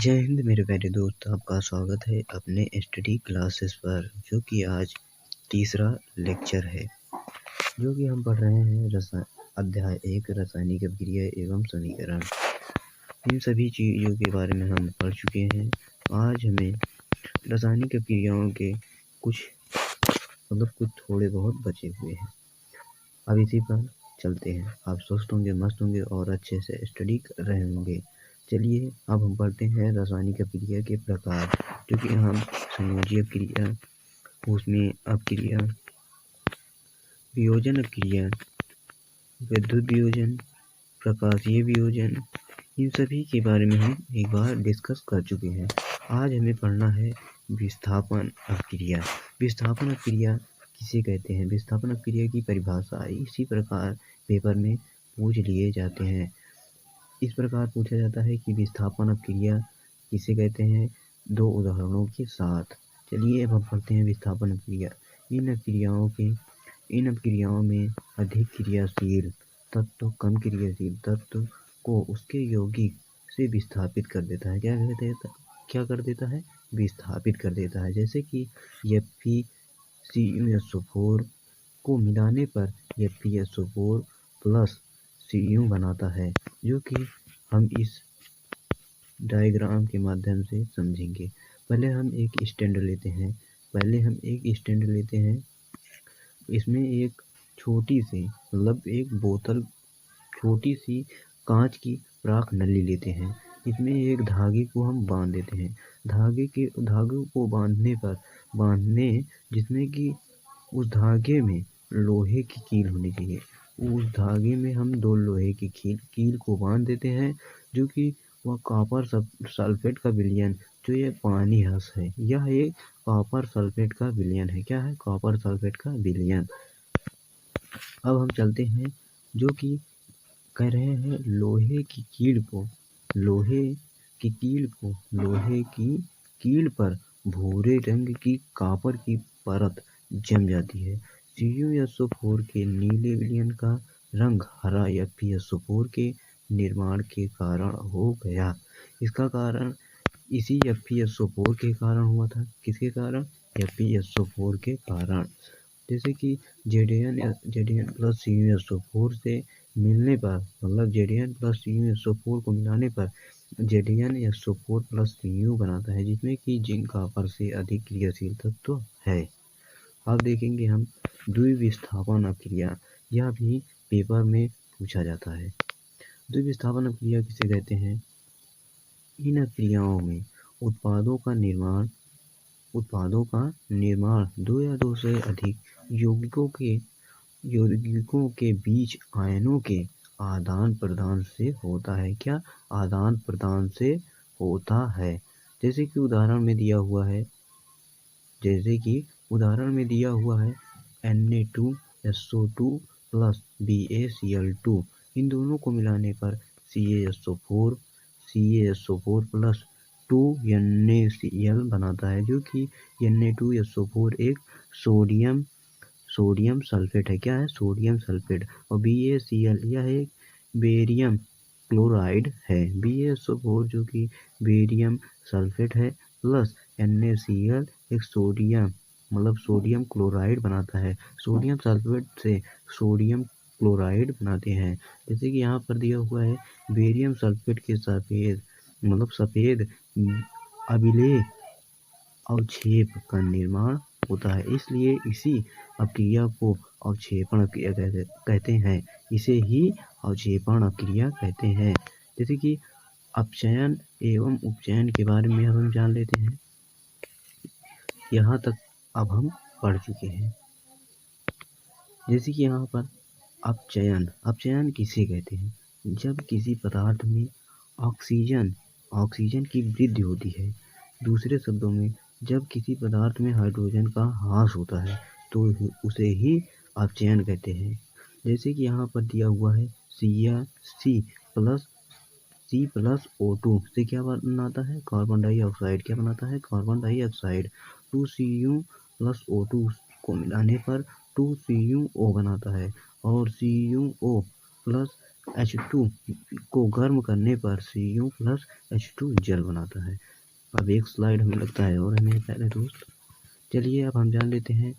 जय हिंद मेरे प्यारे दोस्त, आपका स्वागत है अपने स्टडी क्लासेस पर, जो कि आज तीसरा लेक्चर है, जो कि हम पढ़ रहे हैं अध्याय 1 रासायनिक अभिक्रिया एवं समीकरण। इन सभी चीज़ों के बारे में हम पढ़ चुके हैं। आज हमें रासायनिक अभिक्रियाओं के कुछ थोड़े बहुत बचे हुए हैं। अब इसी पर चलते हैं। आप स्वस्थ होंगे, मस्त होंगे और अच्छे से स्टडी कर रहे होंगे। चलिए अब हम पढ़ते हैं रासायनिक अभिक्रिया के प्रकार, जो कि हम संयोजी अभिक्रिया, उसमें अभिक्रिया, वियोजन अभिक्रिया, विद्युत वियोजन, प्रकाशीय वियोजन, इन सभी के बारे में हम एक बार डिस्कस कर चुके हैं। आज हमें पढ़ना है विस्थापन अभिक्रिया। विस्थापन अभिक्रिया किसे कहते हैं? विस्थापन अभिक्रिया की परिभाषा इसी प्रकार पेपर में पूछ लिए जाते हैं। इस प्रकार पूछा जाता है कि विस्थापन अभिक्रिया किसे कहते हैं, दो उदाहरणों के साथ। चलिए अब हम पढ़ते हैं विस्थापन अभिक्रिया। इन अभिक्रियाओं में अधिक क्रियाशील तत्व कम क्रियाशील तत्व को उसके यौगिक से विस्थापित कर देता है। क्या कर देता है? विस्थापित कर देता है। जैसे कि FeCuSO4 को मिलाने पर FeSO4 प्लस Cu बनाता है, जो कि हम इस डायग्राम के माध्यम से समझेंगे। पहले हम एक स्टैंड लेते हैं। इसमें एक छोटी सी एक बोतल, छोटी सी कांच की प्राक नली लेते हैं। इसमें एक धागे को हम बांध देते हैं। धागे को बांधने जिसमें कि उस धागे में लोहे की कील होनी चाहिए। उस धागे में हम 2 लोहे की कील को बांध देते हैं, जो कि वह कॉपर सल्फेट का विलयन, जो ये पानी हस है, यह एक कॉपर सल्फेट का विलयन है। क्या है? कॉपर सल्फेट का विलयन। अब हम चलते हैं, जो कि कह रहे हैं लोहे की कील पर भूरे रंग की कॉपर की परत जम जाती है। CuSO4 के नीले विलयन का रंग हरा FeSO4 के निर्माण के कारण हो गया। इसका कारण इसी FeSO4 के कारण हुआ था। किसके कारण? FeSO4 के कारण। जैसे कि Zn प्लस CuSO4 से मिलने पर, Zn प्लस CuSO4 को मिलाने पर ZnSO4 प्लस Cu बनाता है, जिसमें कि जिंक कॉपर से अधिक क्रियाशील तत्व है। अब देखेंगे हम द्विविस्थापन अभिक्रिया। यह भी पेपर में पूछा जाता है। द्विविस्थापन अभिक्रिया किसे कहते हैं? इन अभिक्रियाओं में उत्पादों का निर्माण 2 या 2 से अधिक यौगिकों के बीच आयनों के आदान प्रदान से होता है। क्या? आदान प्रदान से होता है। जैसे कि उदाहरण में दिया हुआ है Na2SO2 प्लस BaCl2। इन दोनों को मिलाने पर CaSO4 प्लस 2NaCl बनाता है, जो कि Na2SO4 एक सोडियम सल्फेट है। क्या है? Sodium sulphate. और BaCl यह एक बेरियम क्लोराइड है। BaSO4 जो कि बेरियम सल्फेट है, प्लस NaCl एक सोडियम क्लोराइड बनाता है। सोडियम सल्फेट से सोडियम क्लोराइड बनाते हैं। जैसे कि यहाँ पर दिया हुआ है बेरियम सल्फेट के सफेद अम्लीय अवक्षेप का निर्माण होता है। इसलिए इसी अभिक्रिया को अवक्षेपण अभिक्रिया कहते हैं। इसे ही अवक्षेपण अभिक्रिया कहते हैं। जैसे कि अपचयन एवं उपचयन के बारे में हम जान लेते हैं। यहाँ तक अब हम पढ़ चुके हैं। जैसे कि यहाँ पर अपचयन किसे कहते हैं? जब किसी पदार्थ में ऑक्सीजन की वृद्धि होती है। दूसरे शब्दों में, जब किसी पदार्थ में हाइड्रोजन का ह्रास होता है, तो उसे ही अपचयन कहते हैं। जैसे कि यहाँ पर दिया हुआ है C प्लस O2 से क्या बनाता है? Carbon dioxide. क्या बनाता है? Carbon dioxide. 2Cu plus O2 को मिलाने पर 2CuO बनाता है, और CuO प्लस H2 को गर्म करने पर Cu+H2 जल बनाता है। अब एक स्लाइड हमें लगता है और हमें प्यारे दोस्त, चलिए अब हम जान लेते हैं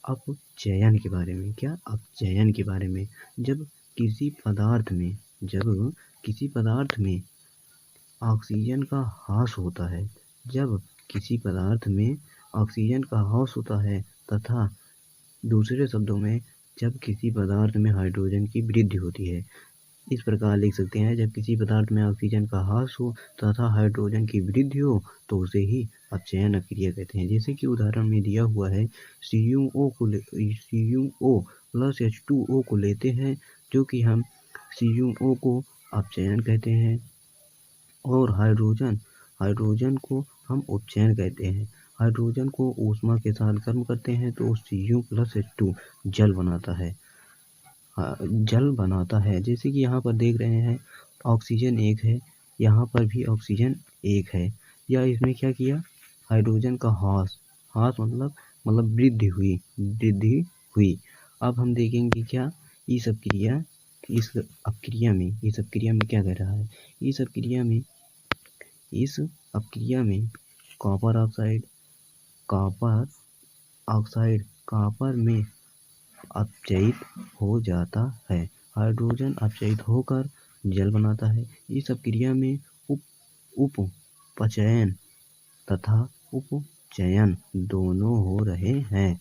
अपचयन के बारे में। क्या? अपचयन के बारे में। जब किसी पदार्थ में ऑक्सीजन का ह्रास होता है, जब किसी पदार्थ में ऑक्सीजन का ह्रास होता है तथा दूसरे शब्दों में जब किसी पदार्थ में हाइड्रोजन की वृद्धि होती है। इस प्रकार लिख सकते हैं, जब किसी पदार्थ में ऑक्सीजन का ह्रास हो तथा हाइड्रोजन की वृद्धि हो तो उसे ही अपचयन अभिक्रिया कहते हैं। जैसे कि उदाहरण में दिया हुआ है, Cu+H2O को लेते हैं, जो कि हम Cu को अपचयन कहते हैं, और हाइड्रोजन को हम उपचयन कहते हैं। हाइड्रोजन को ऊष्मा के साथ गर्म करते हैं तो Cu+H2 जल बनाता है। जैसे कि यहाँ पर देख रहे हैं, ऑक्सीजन 1 है, यहाँ पर भी ऑक्सीजन 1 है। या इसमें क्या किया? हाइड्रोजन का ह्रास मतलब वृद्धि हुई। अब हम देखेंगे क्या इस अपक्रिया में क्या कर रहा है। इस अपक्रिया में कॉपर ऑक्साइड में अपचयित हो जाता है। हाइड्रोजन अपचयित होकर जल बनाता है। इस अपक्रिया में उपचयन तथा उपचयन दोनों हो रहे हैं।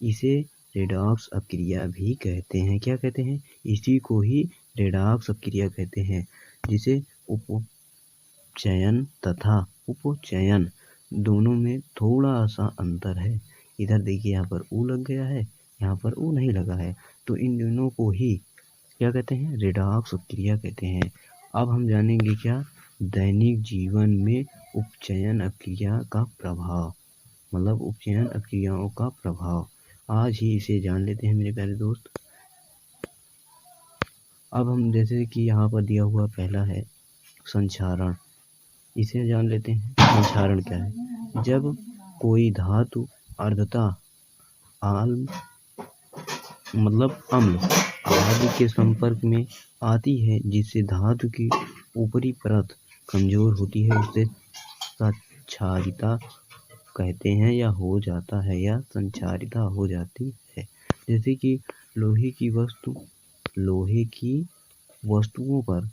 इसे रेडॉक्स अपक्रिया भी कहते हैं। क्या कहते हैं? इसी को ही रेडॉक्स अपक्रिया कहते हैं, जिसे उपचयन तथा उपचयन दोनों में थोड़ा सा अंतर है। इधर देखिए, यहाँ पर ऊ लग गया है, यहाँ पर ऊ नहीं लगा है, तो इन दोनों को ही क्या कहते हैं? रेडॉक्स अपक्रिया कहते हैं। अब हम जानेंगे क्या दैनिक जीवन में उपचयन अपक्रिया का प्रभाव, मतलब उपचयन अपक्रियाओं का प्रभाव। आज ही इसे जान लेते हैं मेरे प्यारे दोस्त। अब हम जैसे कि यहाँ पर दिया हुआ पहला है संक्षारण, इसे जान लेते हैं। संक्षारण क्या है? जब कोई धातु अर्धता अम्ल आदि के संपर्क में आती है, जिससे धातु की ऊपरी परत कमजोर होती है, उसे संक्षारिता कहते हैं, या हो जाता है, या संक्षारिता हो जाती है। जैसे कि लोहे की वस्तुओं पर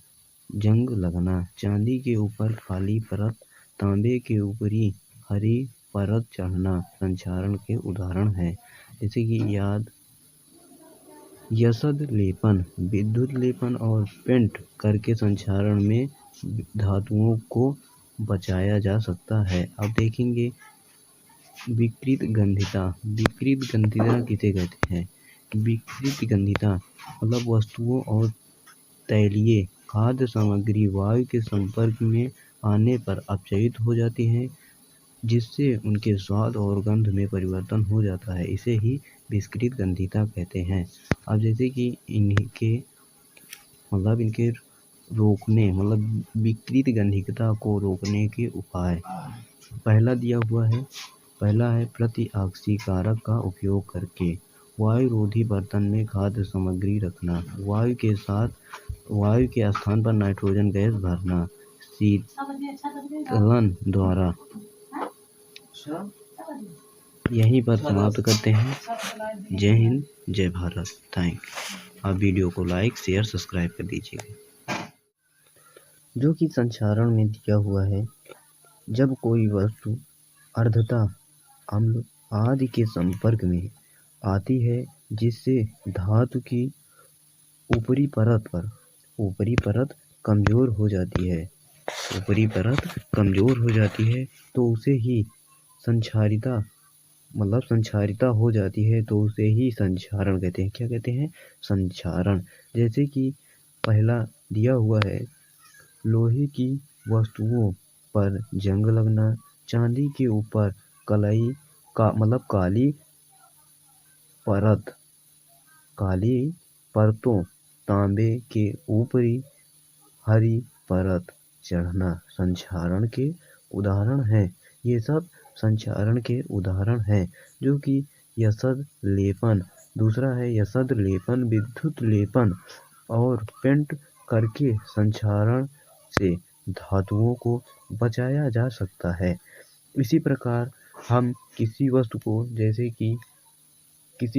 जंग लगना, चांदी के ऊपर काली परत, तांबे के ऊपरी हरी परत चढ़ना संक्षारण के उदाहरण है। जैसे कि यशद लेपन, विद्युत लेपन और पेंट करके संक्षारण में धातुओं को बचाया जा सकता है। अब देखेंगे विकृत गंधिता किसे कहते हैं? विकृत गंधिता मतलब वस्तुओं और तैलीय खाद्य सामग्री वायु के संपर्क में आने पर अपचयित हो जाती हैं, जिससे उनके स्वाद और गंध में परिवर्तन हो जाता है। इसे ही विकृत गंधिता कहते हैं। अब जैसे कि इनके रोकने, मतलब विकृत गंधिता को रोकने के उपाय। पहला है प्रतिऑक्सीकारक का उपयोग करके वायुरोधी बर्तन में खाद्य सामग्री रखना, वायु के स्थान पर नाइट्रोजन गैस भरना, शीतलन द्वारा। यहीं पर समाप्त करते हैं। जय हिंद, जय भारत। थैंक। आप वीडियो को लाइक, शेयर, सब्सक्राइब कर दीजिएगा। जो कि संक्षारण में दिया हुआ है, जब कोई वस्तु अर्धता अम्ल आदि के संपर्क में आती है, जिससे धातु की ऊपरी परत कमजोर हो जाती है, तो उसे ही संक्षारिता हो जाती है, तो उसे ही संक्षारण कहते हैं। क्या कहते हैं? संक्षारण। जैसे कि पहला दिया हुआ है, लोहे की वस्तुओं पर जंग लगना, चांदी के ऊपर काली परतों, तांबे के ऊपरी हरी परत चढ़ना संक्षारण के उदाहरण है। ये सब संक्षारण के उदाहरण हैं, जो कि यशद लेपन, दूसरा है यशद लेपन, विद्युत लेपन और पेंट करके संक्षारण से धातुओं को बचाया जा सकता है। इसी प्रकार हम किसी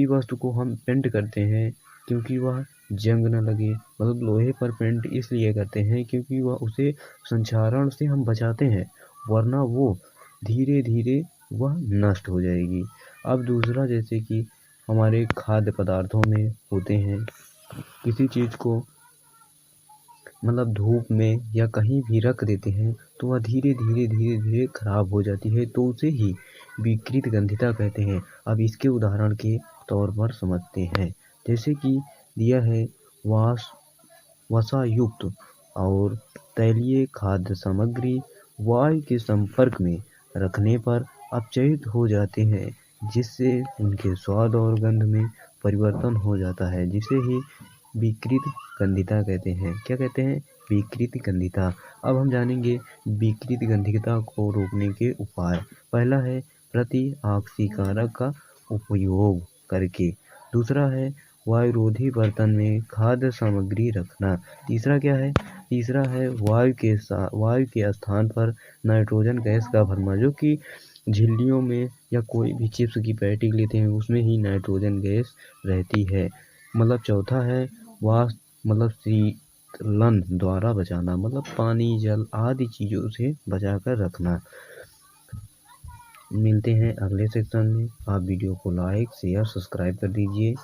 वस्तु को हम पेंट करते हैं क्योंकि वह जंग न लगे, मतलब लोहे पर पेंट इसलिए करते हैं क्योंकि वह उसे संक्षारण से हम बचाते हैं, वरना वो धीरे धीरे वह नष्ट हो जाएगी। अब दूसरा, जैसे कि हमारे खाद्य पदार्थों में होते हैं, किसी चीज़ को मतलब धूप में या कहीं भी रख देते हैं तो वह धीरे धीरे खराब हो जाती है, तो उसे ही विकृत गंधिता कहते हैं। अब इसके उदाहरण के तौर पर समझते हैं, जैसे कि दिया है वसायुक्त और तैलीय खाद्य सामग्री वायु के संपर्क में रखने पर अपचयित हो जाते हैं, जिससे उनके स्वाद और गंध में परिवर्तन हो जाता है, जिसे ही विकृत गंधिता कहते हैं। क्या कहते हैं? विकृत गंधिता। अब हम जानेंगे विकृत गंधिता को रोकने के उपाय। पहला है प्रतिऑक्सीकारक का उपयोग करके। दूसरा है वायुरोधी बर्तन में खाद्य सामग्री रखना। तीसरा क्या है? तीसरा है वायु के स्थान पर नाइट्रोजन गैस का भरना, जो कि झिल्लियों में या कोई भी चिप्स की पैकेट लेते हैं उसमें ही नाइट्रोजन गैस रहती है। मतलब चौथा है शीतलन द्वारा बचाना, मतलब पानी, जल आदि चीज़ों से बचा कर रखना। मिलते हैं अगले सेक्शन में। आप वीडियो को लाइक, शेयर, सब्सक्राइब कर दीजिए।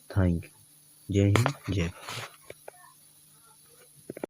Thank you. जय हिंद, जय भारत।